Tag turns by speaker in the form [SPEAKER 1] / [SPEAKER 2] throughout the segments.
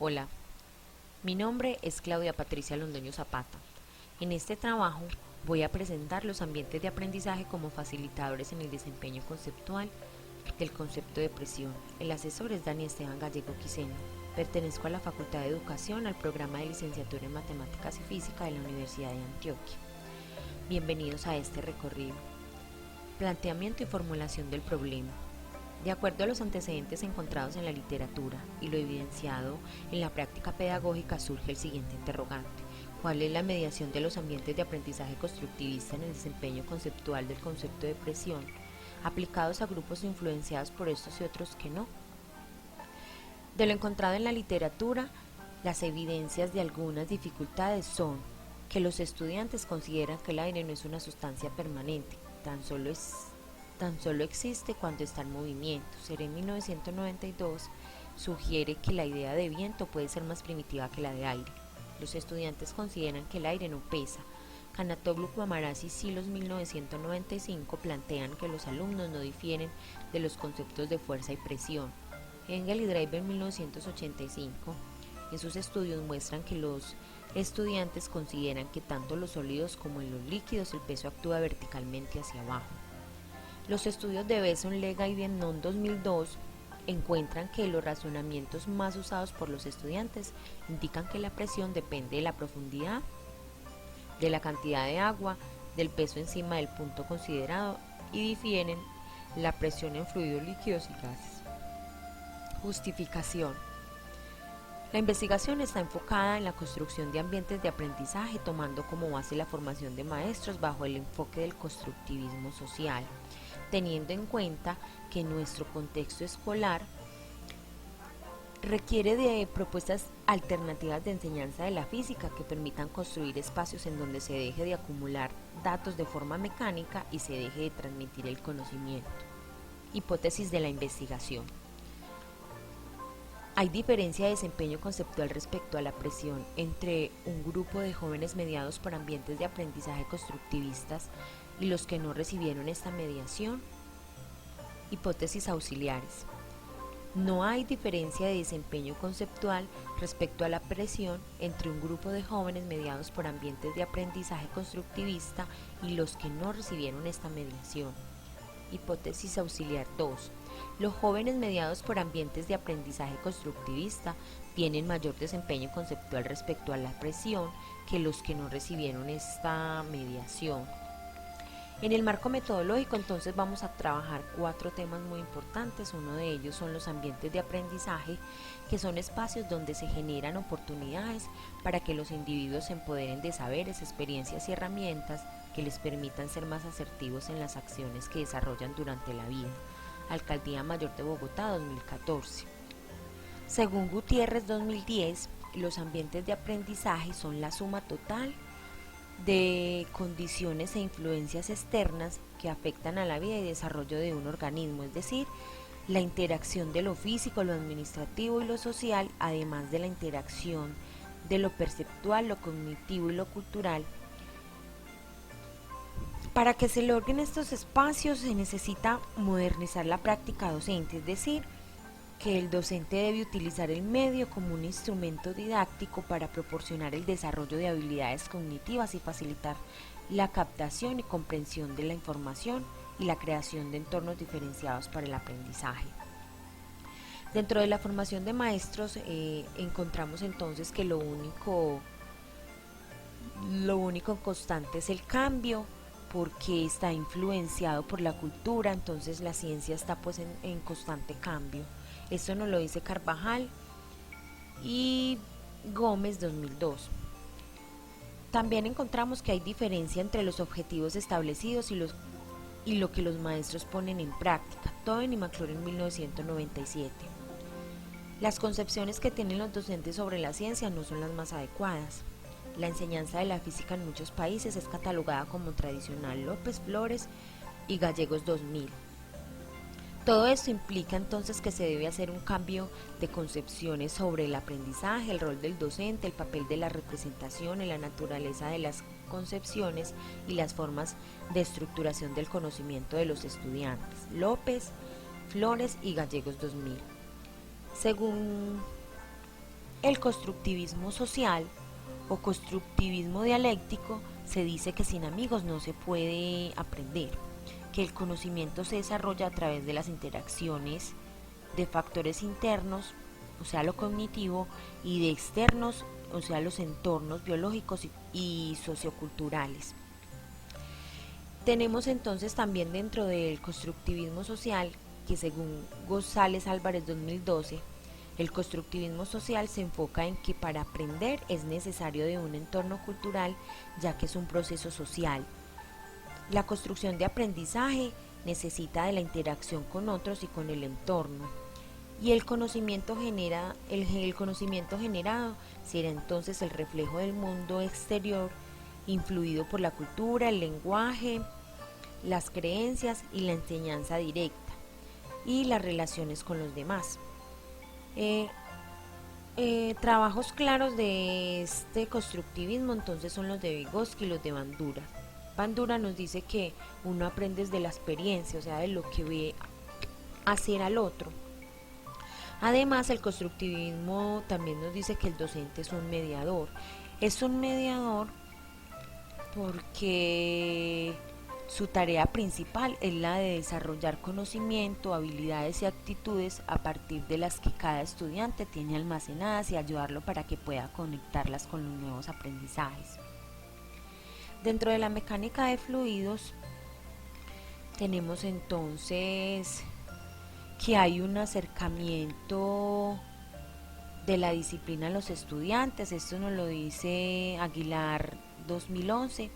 [SPEAKER 1] Hola, mi nombre es Claudia Patricia Londoño Zapata. En este trabajo voy a presentar los ambientes de aprendizaje como facilitadores en el desempeño conceptual del concepto de presión. El asesor es Dani Esteban Gallego Quiseño. Pertenezco a la Facultad de Educación al programa de licenciatura en Matemáticas y Física de la Universidad de Antioquia. Bienvenidos a este recorrido. Planteamiento y formulación del problema. De acuerdo a los antecedentes encontrados en la literatura y lo evidenciado en la práctica pedagógica, surge el siguiente interrogante: ¿cuál es la mediación de los ambientes de aprendizaje constructivista en el desempeño conceptual del concepto de presión, aplicados a grupos influenciados por estos y otros que no? De lo encontrado en la literatura, las evidencias de algunas dificultades son que los estudiantes consideran que el aire no es una sustancia permanente, tan solo existe cuando está en movimiento. Seré 1992 sugiere que la idea de viento puede ser más primitiva que la de aire. Los estudiantes consideran que el aire no pesa. Canatoglu, Mamarazzi y Silos 1995 plantean que los alumnos no difieren de los conceptos de fuerza y presión. Engel y Draper 1985 en sus estudios muestran que los estudiantes consideran que tanto en los sólidos como en los líquidos el peso actúa verticalmente hacia abajo. Los estudios de Besson, Lega y Vietnam 2002 encuentran que los razonamientos más usados por los estudiantes indican que la presión depende de la profundidad, de la cantidad de agua, del peso encima del punto considerado, y difieren la presión en fluidos líquidos y gases. Justificación. La investigación está enfocada en la construcción de ambientes de aprendizaje, tomando como base la formación de maestros bajo el enfoque del constructivismo social, teniendo en cuenta que nuestro contexto escolar requiere de propuestas alternativas de enseñanza de la física que permitan construir espacios en donde se deje de acumular datos de forma mecánica y se deje de transmitir el conocimiento. Hipótesis de la investigación. Hay diferencia de desempeño conceptual respecto a la presión entre un grupo de jóvenes mediados por ambientes de aprendizaje constructivistas y los que no recibieron esta mediación. Hipótesis auxiliares. No hay diferencia de desempeño conceptual respecto a la presión entre un grupo de jóvenes mediados por ambientes de aprendizaje constructivista y los que no recibieron esta mediación. Hipótesis auxiliar 2. Los jóvenes mediados por ambientes de aprendizaje constructivista tienen mayor desempeño conceptual respecto a la presión que los que no recibieron esta mediación. En el marco metodológico entonces vamos a trabajar 4 temas muy importantes. Uno de ellos son los ambientes de aprendizaje, que son espacios donde se generan oportunidades para que los individuos se empoderen de saberes, experiencias y herramientas que les permitan ser más asertivos en las acciones que desarrollan durante la vida. Alcaldía Mayor de Bogotá 2014. Según Gutiérrez 2010, los ambientes de aprendizaje son la suma total de condiciones e influencias externas que afectan a la vida y desarrollo de un organismo, es decir, la interacción de lo físico, lo administrativo y lo social, además de la interacción de lo perceptual, lo cognitivo y lo cultural. Para que se logren estos espacios se necesita modernizar la práctica docente, es decir, que el docente debe utilizar el medio como un instrumento didáctico para proporcionar el desarrollo de habilidades cognitivas y facilitar la captación y comprensión de la información y la creación de entornos diferenciados para el aprendizaje. Dentro de la formación de maestros encontramos entonces que lo único constante es el cambio, porque está influenciado por la cultura, entonces la ciencia está pues en constante cambio. Esto nos lo dice Carvajal y Gómez 2002. También encontramos que hay diferencia entre los objetivos establecidos y lo que los maestros ponen en práctica. Toen y McClure en 1997. Las concepciones que tienen los docentes sobre la ciencia no son las más adecuadas. La enseñanza de la física en muchos países es catalogada como tradicional. López, Flores y Gallegos 2000. Todo esto implica entonces que se debe hacer un cambio de concepciones sobre el aprendizaje, el rol del docente, el papel de la representación y la naturaleza de las concepciones y las formas de estructuración del conocimiento de los estudiantes. López, Flores y Gallegos 2000. Según El constructivismo social o constructivismo dialéctico se dice que sin amigos no se puede aprender, que el conocimiento se desarrolla a través de las interacciones de factores internos, o sea, lo cognitivo, y de externos, o sea, los entornos biológicos y socioculturales. Tenemos entonces también dentro del constructivismo social, que según González Álvarez 2012, el constructivismo social se enfoca en que para aprender es necesario de un entorno cultural, ya que es un proceso social. La construcción de aprendizaje necesita de la interacción con otros y con el entorno. Y el conocimiento generado será entonces el reflejo del mundo exterior, influido por la cultura, el lenguaje, las creencias y la enseñanza directa y las relaciones con los demás. Trabajos claros de este constructivismo entonces son los de Vygotsky y los de Bandura. Bandura nos dice que uno aprende de la experiencia, o sea, de lo que ve hacer al otro. Además, el constructivismo también nos dice que el docente es un mediador. Es un mediador porque su tarea principal es la de desarrollar conocimiento, habilidades y actitudes a partir de las que cada estudiante tiene almacenadas y ayudarlo para que pueda conectarlas con los nuevos aprendizajes. Dentro de la mecánica de fluidos tenemos entonces que hay un acercamiento de la disciplina a los estudiantes. Esto nos lo dice Aguilar 2011.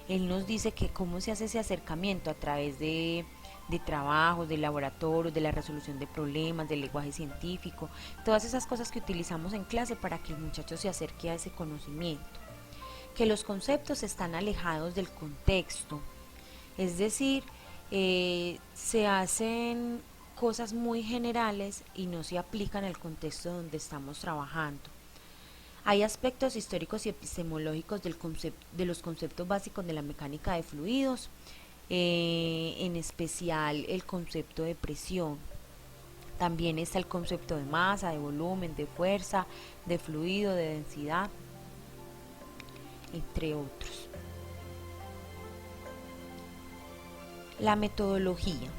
[SPEAKER 1] Él nos dice que cómo se hace ese acercamiento a través de trabajos, de laboratorios, de la resolución de problemas, del lenguaje científico, todas esas cosas que utilizamos en clase para que el muchacho se acerque a ese conocimiento. Que los conceptos están alejados del contexto, es decir, se hacen cosas muy generales y no se aplican al contexto donde estamos trabajando. Hay aspectos históricos y epistemológicos de los conceptos básicos de la mecánica de fluidos, en especial el concepto de presión. También está el concepto de masa, de volumen, de fuerza, de fluido, de densidad, entre otros. La metodología.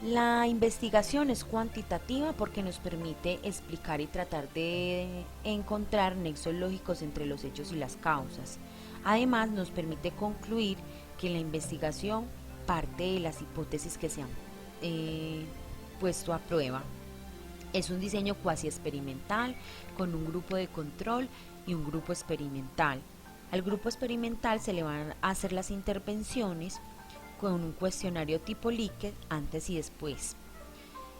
[SPEAKER 1] La investigación es cuantitativa porque nos permite explicar y tratar de encontrar nexos lógicos entre los hechos y las causas. Además, nos permite concluir que la investigación parte de las hipótesis que se han puesto a prueba. Es un diseño cuasi experimental con un grupo de control y un grupo experimental. Al grupo experimental se le van a hacer las intervenciones con un cuestionario tipo Likert antes y después.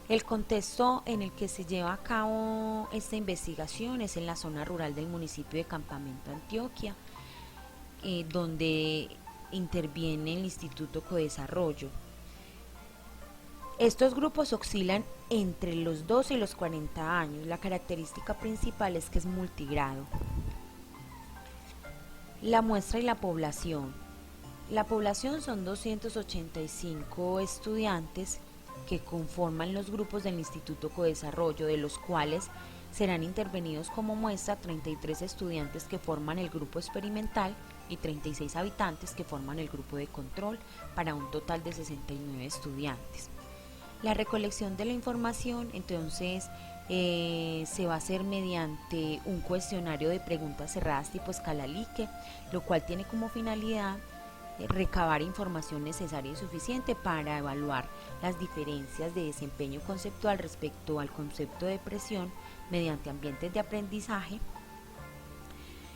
[SPEAKER 1] El contexto en el que se lleva a cabo esta investigación es en la zona rural del municipio de Campamento, Antioquia, donde interviene el Instituto Codesarrollo. Estos grupos oscilan entre los 12 y los 40 años. La característica principal es que es multigrado. La muestra y la población. La población son 285 estudiantes que conforman los grupos del Instituto Codesarrollo, de los cuales serán intervenidos como muestra 33 estudiantes que forman el grupo experimental y 36 habitantes que forman el grupo de control, para un total de 69 estudiantes. La recolección de la información entonces se va a hacer mediante un cuestionario de preguntas cerradas tipo escala Likert, lo cual tiene como finalidad recabar información necesaria y suficiente para evaluar las diferencias de desempeño conceptual respecto al concepto de presión mediante ambientes de aprendizaje.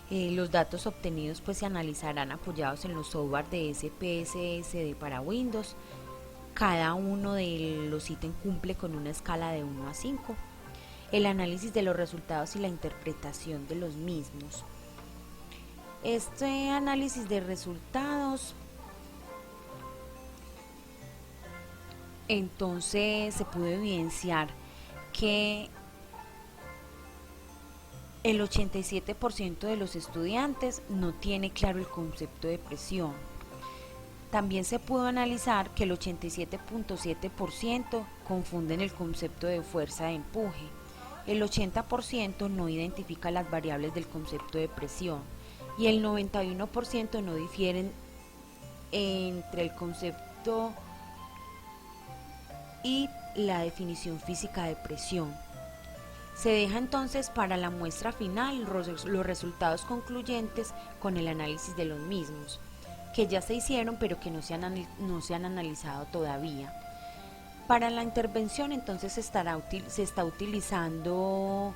[SPEAKER 1] Los datos obtenidos pues se analizarán apoyados en los software de SPSS para Windows. Cada uno de los ítems cumple con una escala de 1 a 5. El análisis de los resultados y la interpretación de los mismos. Este análisis de resultados entonces se pudo evidenciar que el 87% de los estudiantes no tiene claro el concepto de presión. También se pudo analizar que el 87.7% confunden el concepto de fuerza de empuje.
[SPEAKER 2] el 80% no identifica las variables del concepto de presión y el 91% no difieren entre el concepto y la definición física de presión. Se deja entonces para la muestra final los resultados concluyentes con el análisis de los mismos, que ya se hicieron pero que no se han analizado todavía. Para la intervención entonces se está utilizando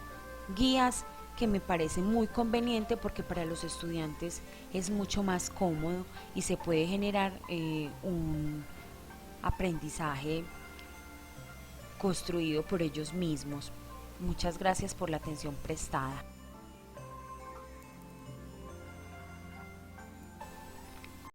[SPEAKER 2] guías que me parece muy conveniente porque para los estudiantes es mucho más cómodo y se puede generar un aprendizaje construido por ellos mismos. Muchas gracias por la atención prestada.